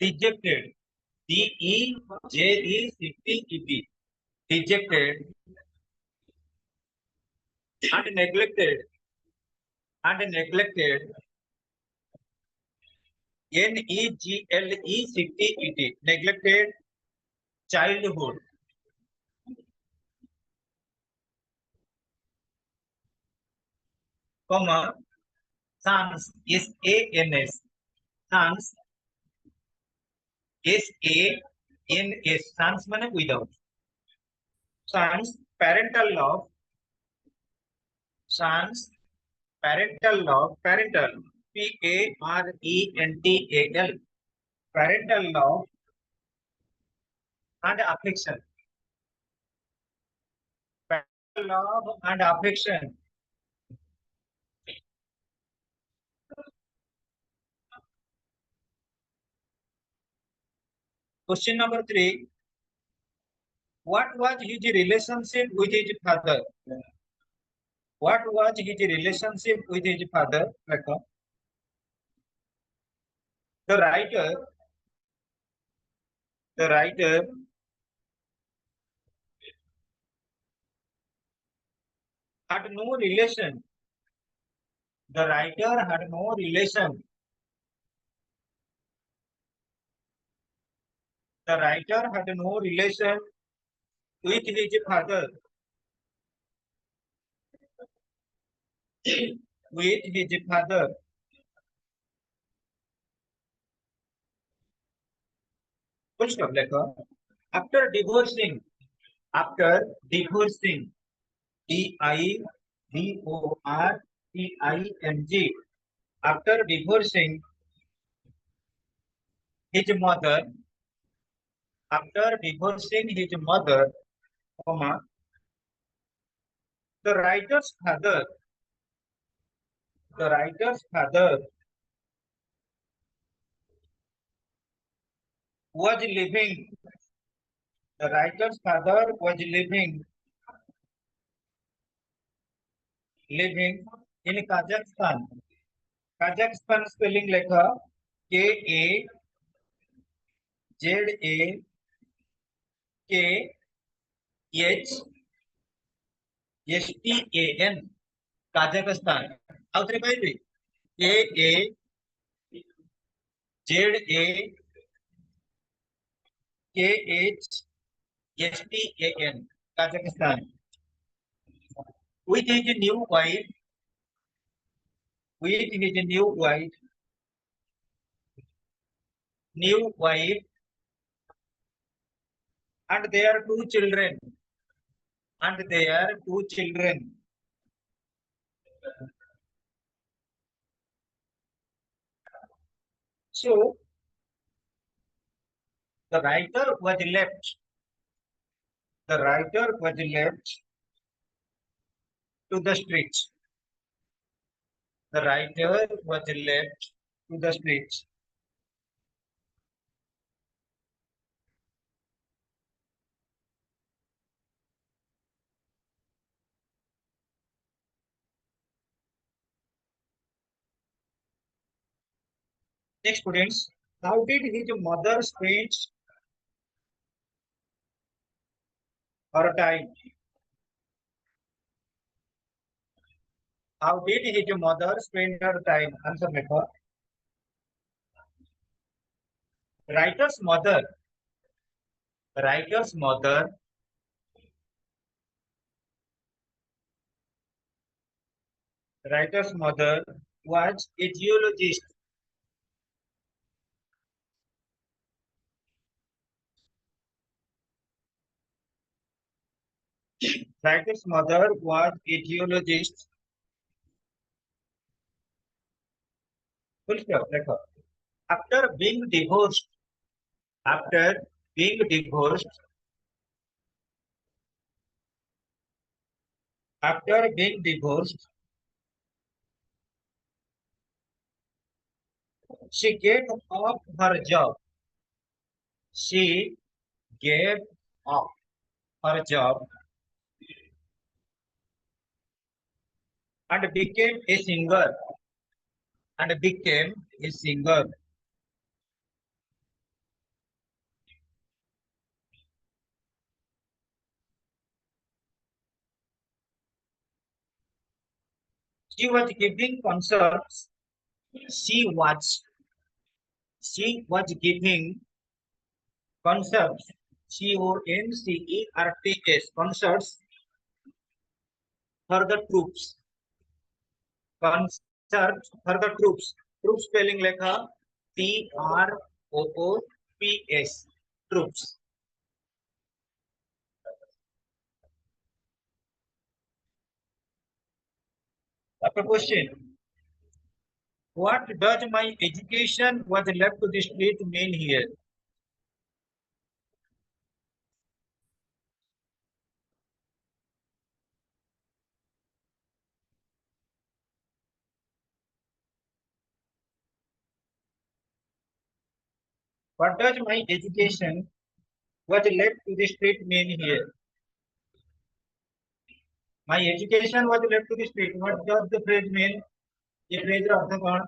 dejected, dejected, dejected, and neglected, neglected, neglected childhood, comma, sans, S-A-N-S, sans, S-A-N-S, sans মানে without, sans, parental love, sans, parental love, parental, P-A-R-E-N-T-A-L, parental love and affection, parental love and affection. Question number 3. What was his relationship with his father? What was his relationship with his father? The writer, the writer had no relation. The writer had no relation. The writer had no relation with his father. With his father. Full stop. After divorcing, D-I-V-O-R-C-I-N-G, after divorcing his mother, after divorcing his mother, comma, the writer's father, the writer's father was living, the writer's father was living in Kazakhstan. Kazakhstan spelling K-A-Z-A-K-H-S-T-A-N, Kazakhstan. How three by three? K-A-Z-A-K-H-S-T-A-N, Kazakhstan. With his new wife, new wife, and their two children, So the writer was left. The writer was left to the streets. The writer was left to the streets. Next, students, how did his mother spend her time? How did his mother spend her time? Answer method. Writer's mother. Writer's mother. Writer's mother was a geologist. Writer's mother was a geologist. Full stop. After being divorced, after being divorced, after being divorced, she gave up her job. She gave up her job and became a singer. And became a singer. She was giving concerts. She was giving concerts. Concerts. Concerts for the troops. Concerts for the troops. Troops spelling lekha TROOPS. Troops. After question. What does my education was left to the street mean here? What does my education was left to the street mean here? My education was left to the street. What does the phrase mean? The phrase of the God.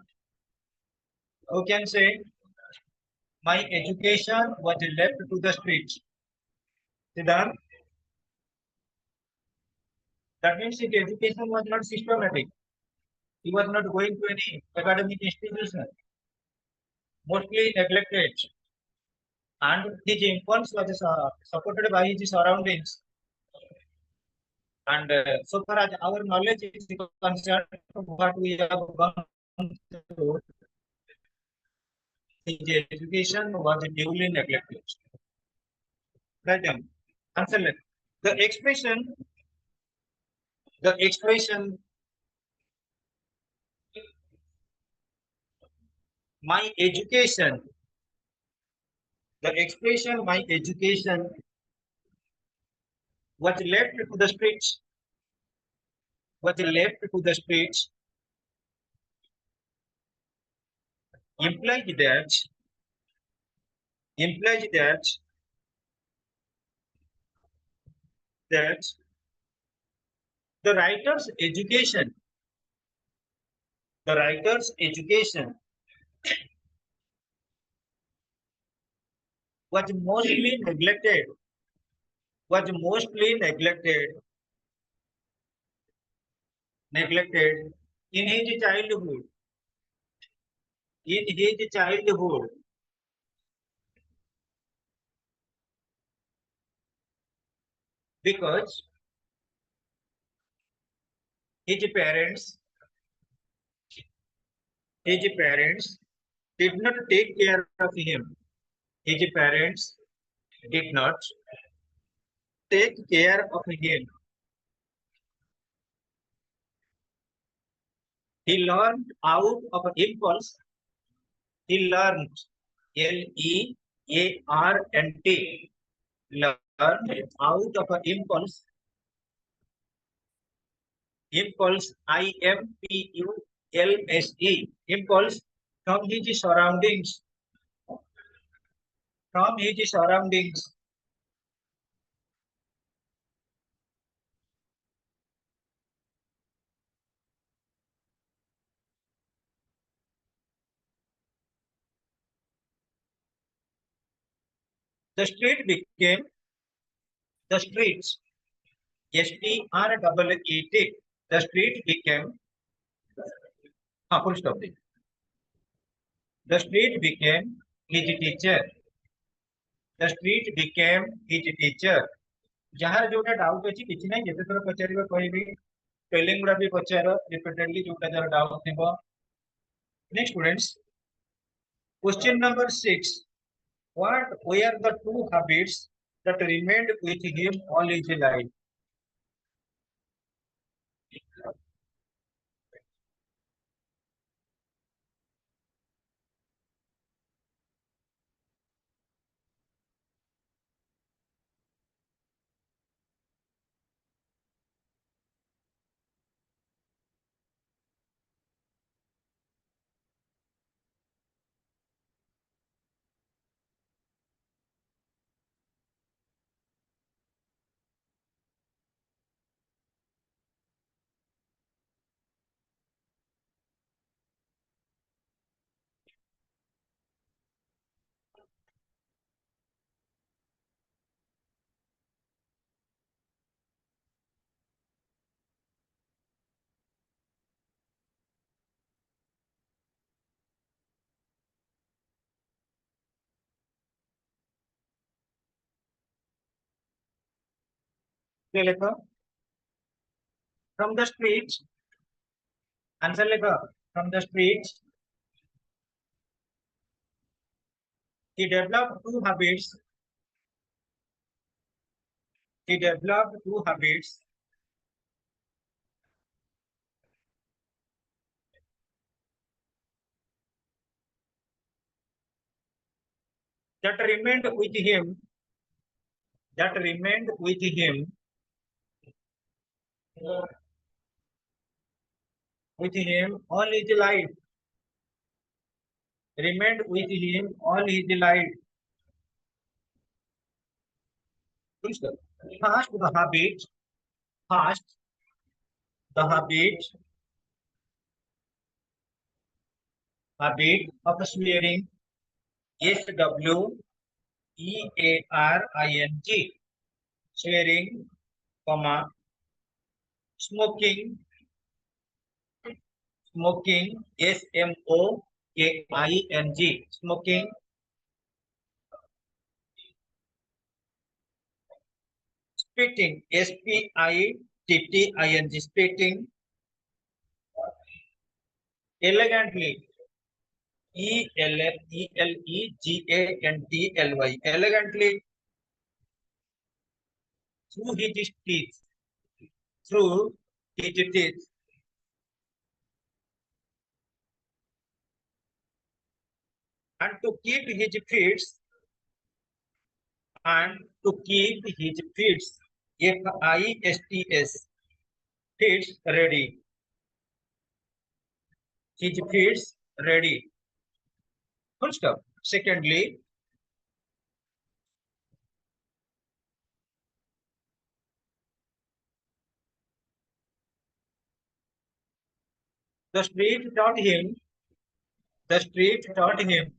Who can say my education was left to the streets? Siddharth, that means his education was not systematic. He was not going to any academic institution, mostly neglected. And his impulse was supported by his surroundings. And so far as our knowledge is concerned, what we have gone through, his education was duly neglected. Right then, answer left. The expression, the expression, my education, the expression, my education was left to the streets, was left to the streets, implies that, implies that the writer's education, the writer's education was mostly neglected, was mostly neglected in his childhood, in his childhood, because his parents, his parents did not take care of him. His parents did not take care of him. He learned out of impulse. He learned Learnt, learned out of impulse. Impulse, IMPULSE. Impulse from his surroundings. From his surroundings. The street became the streets. STREET. The street became full stop. The street became his teacher. The street became his teacher. ଯାହାର ଯୋଉଟା doubt ଅଛି କିଛି ନାହିଁ ଯେତେ ଥର ପଚାରିବ କହିବି spelling ଗୁଡା ବି ପଚାର ରିପିଟେଡଲି ଯୋଉଟା ଯାହାର ଡାଉଟ ଥିବ next students question number 6 what were the two habits that remained with him all his life ये लिखो from the streets. आंसर लिखो from the streets. He developed two habits. He developed two habits that remained with him. That remained with him. With him all his life. Remained with him all his life. First, the habit. First, the habit of swearing. SWEARING. Swearing, comma, smoking, SMOKING, smoking, spitting, SPITTING, spitting, elegantly, ELEGANTLY, elegantly, through his teeth, through his teeth, and to keep his feet, and to keep his feet, FISTS, feet ready, his feet ready. Full stop. Secondly, the street taught him, the street taught him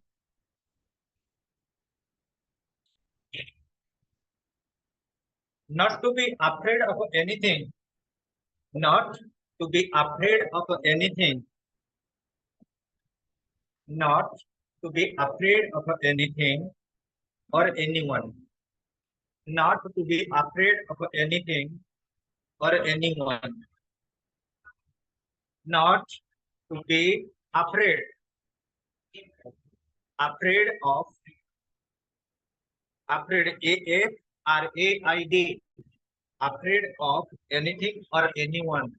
not to be afraid of anything, not to be afraid of anything, not to be afraid of anything or anyone, not to be afraid of anything or anyone, not to be afraid, afraid of, afraid, AFRAID, afraid of anything or anyone.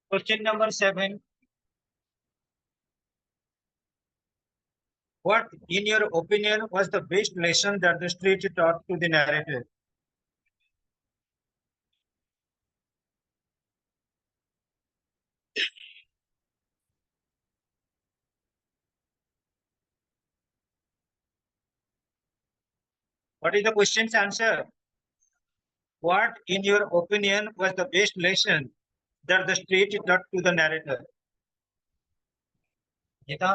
Question number 7. What, in your opinion, was the best lesson that the street taught to the narrator? What is the question's answer? What, in your opinion, was the best lesson that the street taught to the narrator? Gita,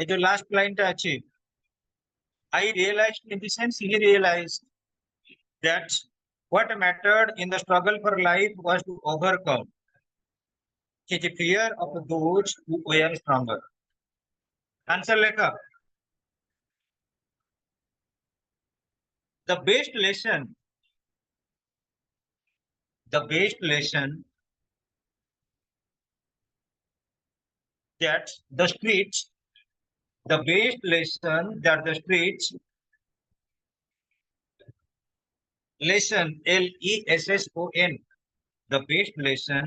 এই যে last লাইনটা আছে, I realized, in the sense he realized, that what mattered in the struggle for life was to overcome the fear of those who were stronger. Answer লেখা, the best lesson, the best lesson that the streets, the best lesson that the streets, lesson, lesson, the best lesson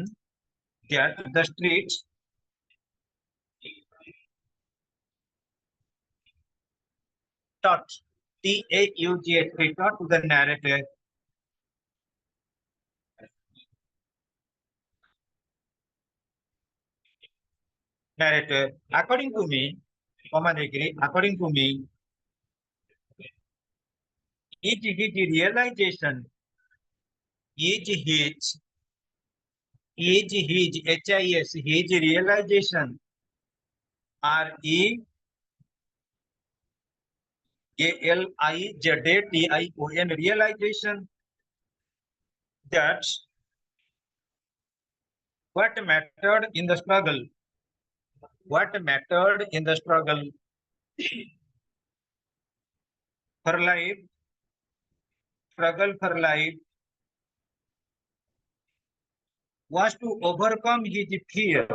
that the streets taught, T-A-U-G-H, taught to the narrator. Narrator, according to me, common degree, according to me, it is the realization, is his his his realization, realization, realization that what mattered in the struggle, what mattered in the for life, struggle for life, was to overcome his fear,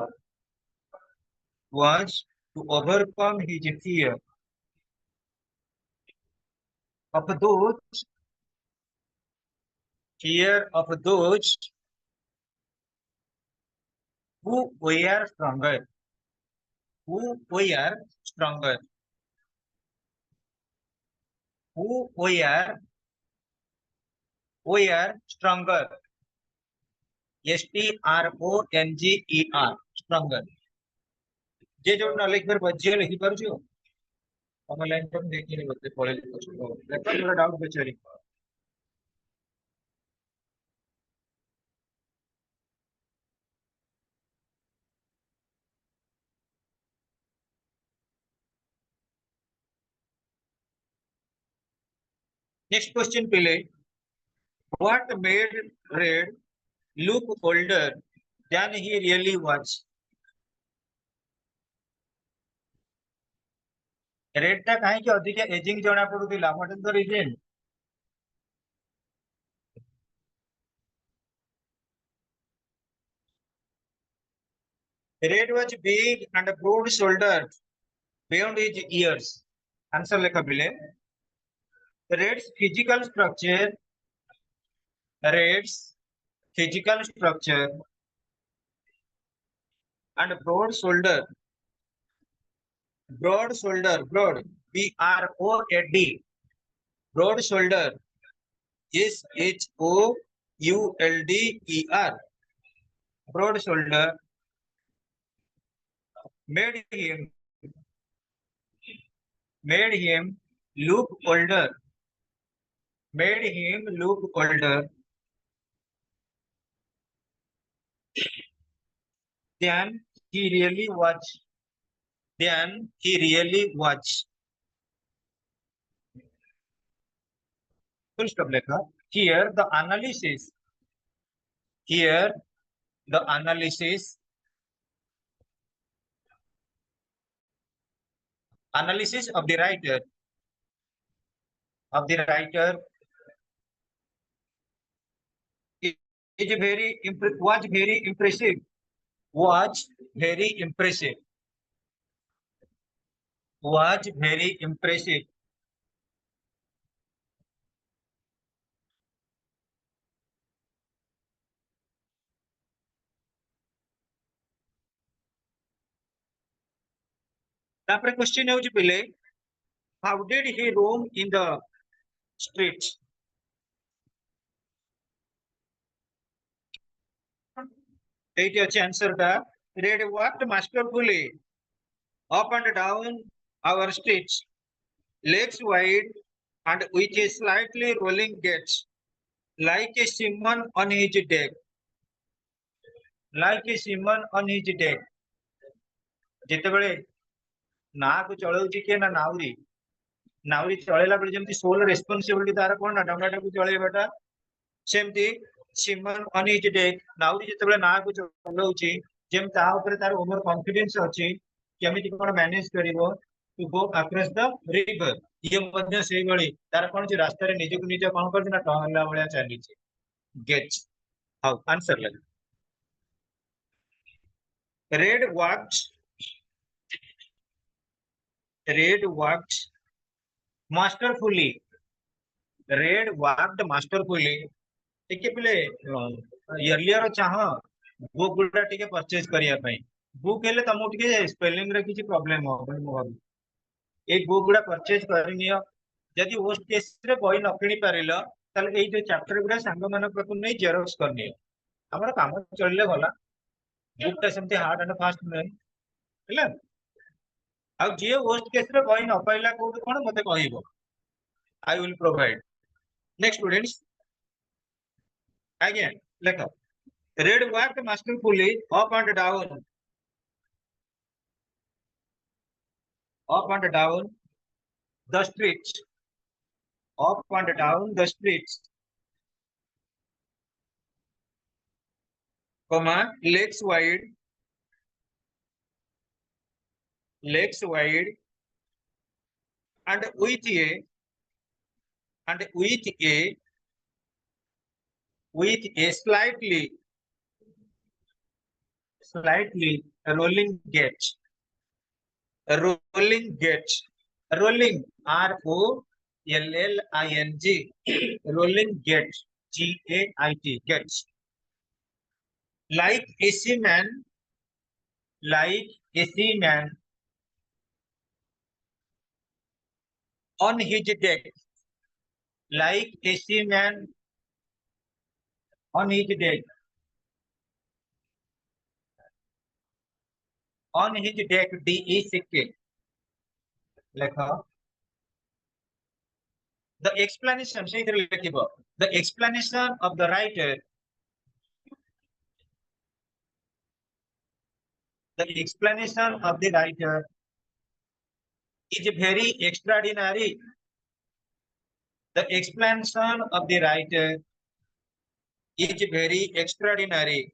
was to overcome his of those fear of those who were stronger, who were stronger, who were stronger, stronger, stronger. जे जो knowledge पर बच्चे लिखी पर जो online पर देखिए नहीं बच्चे कॉलेज को लेकर थोड़ा डाउट बच्चे लिख नेक्स्ट क्वेश्चन पहले what made Red look older than he really was Red टा काहे कि अधिक एजिंग जणा पडुतिला what is the reason Red was big and broad shoulder beyond his years answer लेखा बिले Red's physical structure Red's physical structure and broad shoulder, broad, B-R-O-A-D, broad shoulder, S-H-O-U-L-D-E-R, broad shoulder made him look older, than he really was, Full stop lekha. Here the analysis of the writer is was very impressive. Was very impressive. तापर question है पहले how did he roam in the streets eighty अच्छे answer टा red walked masterfully up and down our streets legs wide and with a slightly rolling gait like a seaman on his deck ଯେତେବେଳେ ନାକୁ ଚଳଉଛି କିଏ ନା ନାଉରୀ ଚଳେଇଲା ବେଳେ ଯେମିତି ସୋଲ responsibility ତାର କଣ ନା ଡଙ୍ଗାଟାକୁ ଚଳେଇବାଟା ସେମିତି ସିମନ ଅନ୍ ହିଜ ଡେକ୍ ନାଉରୀ ଯେତେବେଳେ ନାକୁ ଚଳଉଛି ଯେମିତି ତା ଉପରେ ତାର ଓଭର କନଫିଡେନ୍ସ ଅଛି କେମିତି କଣ ମ୍ୟାନେଜ କରିବ to go across the river ଇଏ ମଧ୍ୟ ସେଇଭଳି ତାର କଣ ଅଛି ରାସ୍ତାରେ ନିଜକୁ ନିଜ କଣ କରୁଛି ନା ଟହଲା ଭଳିଆ ଚାଲିଛି ଗେଟ୍ ହଉ ଆନ୍ସର ଲାଗେ red walked masterfully ଟିକେ ପିଲେ earlier ଚାହ बुक गुडा टिके परचेज करिया पई बुक हेले तमु टिके स्पेलिंग रे किछि प्रॉब्लम हो बन मोहन ए बुक गुडा परचेज करनियो जदि वर्स्ट केस रे बही न किनि पारिलो ताले एई जे चैप्टर गुडा संग मन प्रति नै जेरोक्स करनियो हमर काम चलले भला बुक ता सेमते हार्ड एंड फास्ट नै हेला आ जे वर्स्ट केस रे बही न पाइला कोड कोन मते कहिबो I will provide next students again लेखो Red walked masterfully up and down, up and down the streets, up and down the streets, comma, legs wide, and with a slightly rolling gait, rolling gait, rolling ROLLING, rolling gait, GAIT, gait, like a seaman, like a seaman on his deck, like a seaman on his deck, on his deck, DECK. The explanation, the explanation of the writer, the explanation of the writer is very extraordinary. The explanation of the writer is very extraordinary.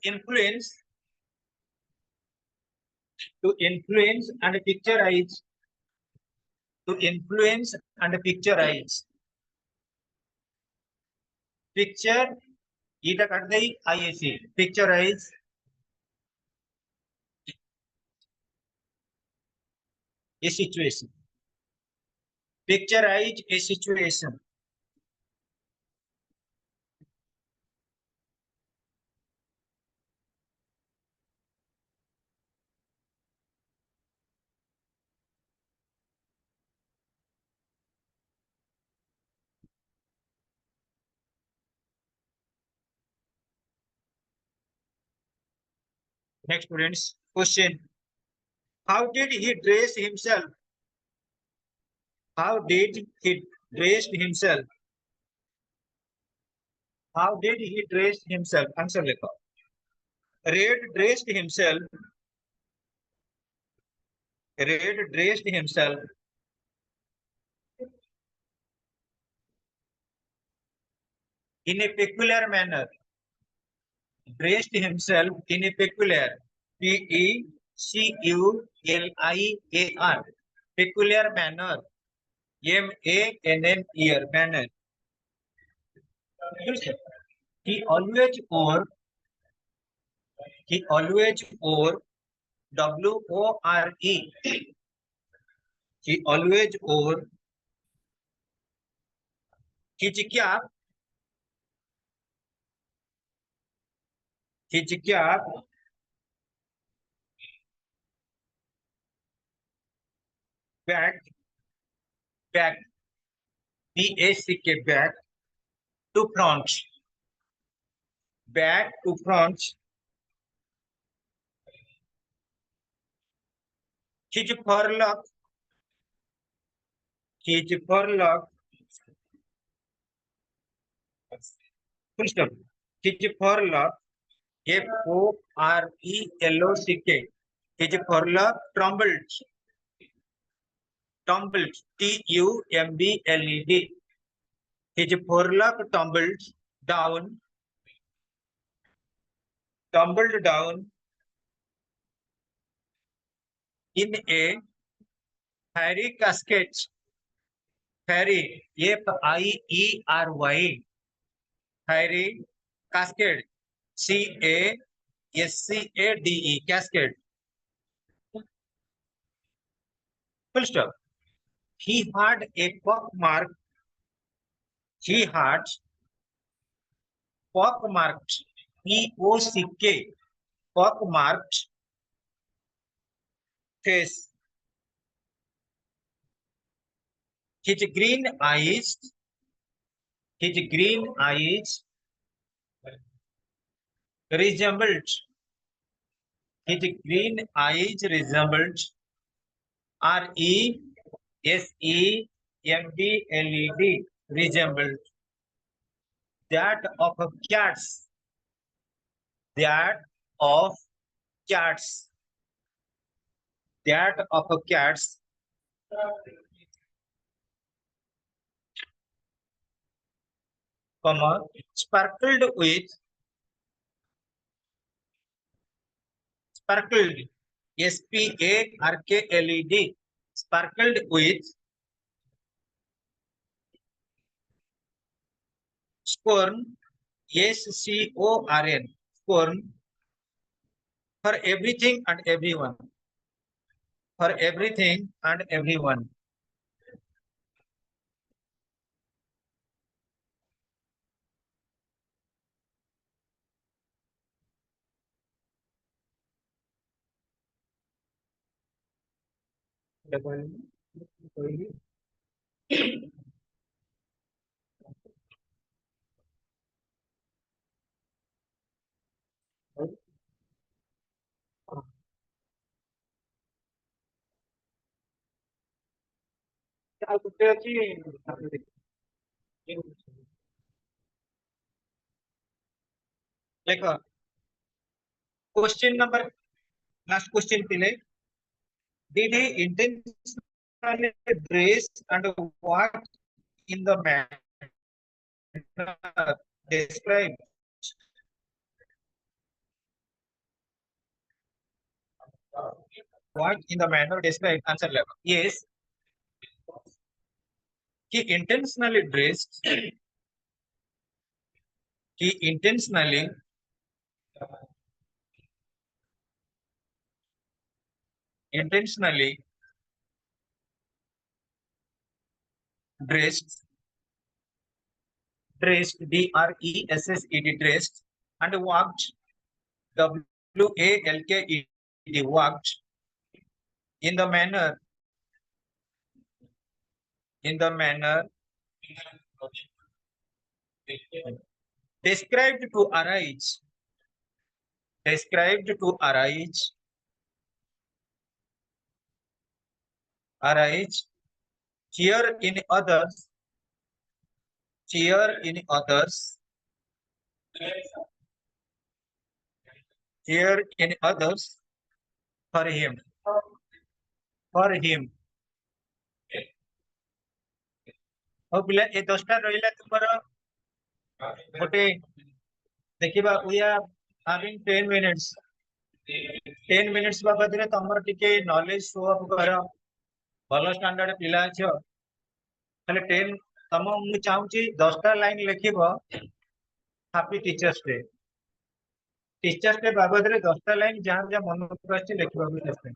Influence, to influence and picturize, to influence and picturize. Picture, ईटा काट दई IAC, picturize, a situation. Picturize a situation. Next, students, question. How did he dress himself? How did he dress himself? How did he dress himself? Answer लिखो. Red dressed himself. Red dressed himself in a peculiar manner. Dressed himself in a peculiar, PECULIAR, peculiar manner, MANNER, manner. He always wore WORE. He always wore his cap, back, BACK, back to front, back to front. His forelock, full stop. His forelock, FORELOCK, his forelock trembled, TUMBLED. His forelock tumbled down in a fiery cascade. Fiery, FIERY, fiery cascade, CASCADE, cascade. Full stop. He had a pockmark. He had pockmarked, POCK, pockmarked face. His green eyes resembled, RESE MBLED resembled that of cats. That of cats. That of cats. Comma, sparkled with sparkled SPARKLED sparkled with scorn SCORN scorn for everything and everyone, for everything and everyone. Like question number last question tile. Did he intentionally dress and walk in the manner described? Walk in the manner described. Answer level. Yes, he intentionally dressed. He intentionally dressed, DRESSED dressed, and walked, WALKED walked in the manner described to arise, arise, cheer in others, cheer in others, cheer in others for him, for him. हो पिला ए 10टा रहिला तुमर गोटे देखिबा we are having 10 minutes 10 minutes बाबद रे तमर टिके knowledge show up करो भलो स्टैंडर्ड पिला छ खाली 10 तम मु चाहूची 10टा लाइन लिखिबो हैप्पी टीचर्स डे बाबद रे 10टा लाइन जहां जहां मन को आछि लिखिबा को चेष्टा